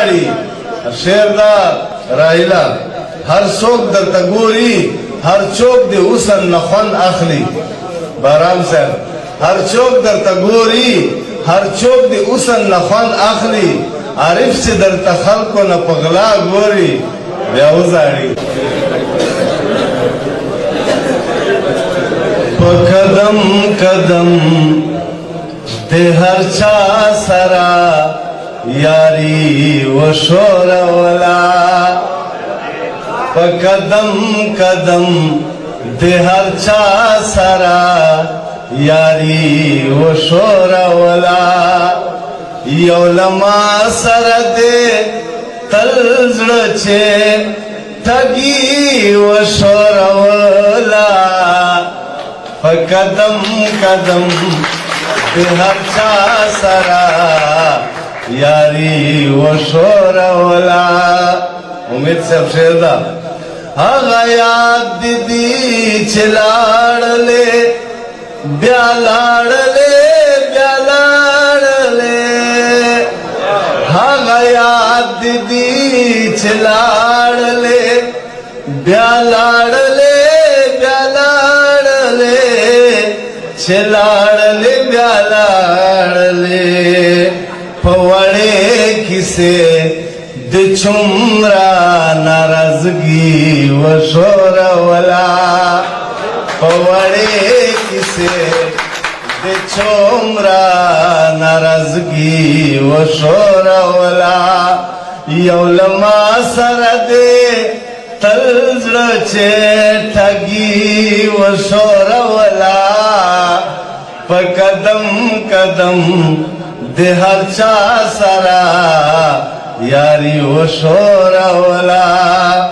وزاړي شعر دا رایلا هر څوک درته ګوري هر څوک دې اوسن نه خوند اخلي باران صاحب هر څوک درته ګوري هر څوک دې اوسن نه خوند اخلي عارف چې درته خلکو نه په غلا ګوري بیا وزاړي په قدم قدم د هر چا سره یاری و شور ولا په قدم قدم د هر چا سره یاری و شور ولا یو لما سره دې تل زړه چې ټګي و شور ولا په قدم قدم د هر چا سره یاری و شور ولا امید صاحب شعر دا هغه یاد دي چې لاړلې بیا لاړلې بیا لاړلې هغه یاد دي چې لاړلې بیا لاړلې بیا لاړلې چې لاړلې بیا لاړلې په وړې کیسې د څومره ناراضګي و شور ولا په وړې کیسې د څومره ناراضګي و شور ولا یو لما سره دې تل زړه چې ټګي و شور ولا په قدم قدم د هر چا سره یاری و شور ولا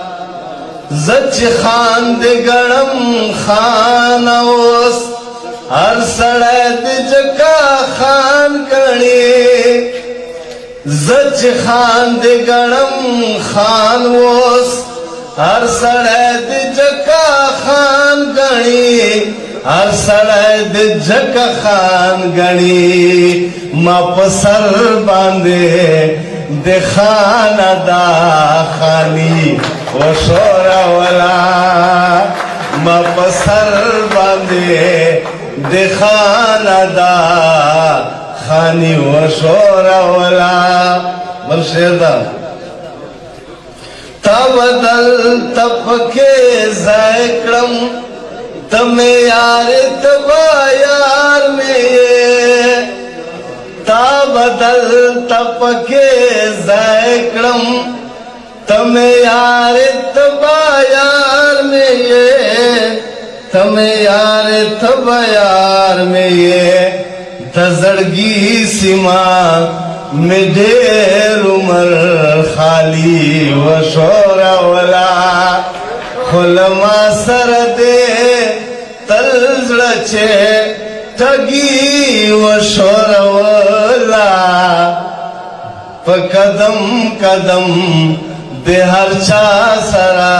زچ خان د ګړم خان اوس هر سړی د جکا خان کړي زچ خان د ګړم خان اوس هر سړی د جکا خان کړي هر سړی د جکا خان غړي ما په سر باندې د خانه دا خانی و شور ولا ما په سر باندې د خانه دا خانی و شور ولا بل شعر دا تا بدل تپکه ذکرم تمہیں یار تبا یار میں تا بدل تپکے ذکرم تمہیں یار تبا یار میں تمہیں یار تبا یار میں تزڑگی سما میں ڈیر عمر خالی و شور ولا خلما سر دے تل زړه چې ټګي و شور ولا په قدم قدم د هر چا سره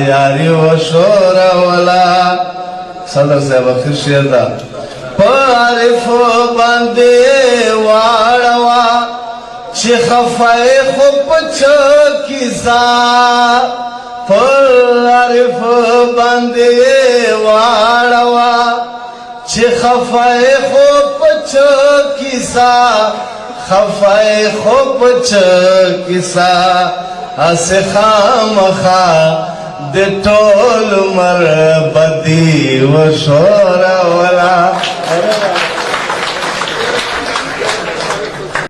یاري و شور ولا صدر صاحب اخر شعر دا عارف باندې واړوا چې خفای خو پچ کیسا عارف باندې واړوا چې خفای خو پچ کیسا خفای خو پچ کیسا اس خامخا د ټول مر بدی و شور ولا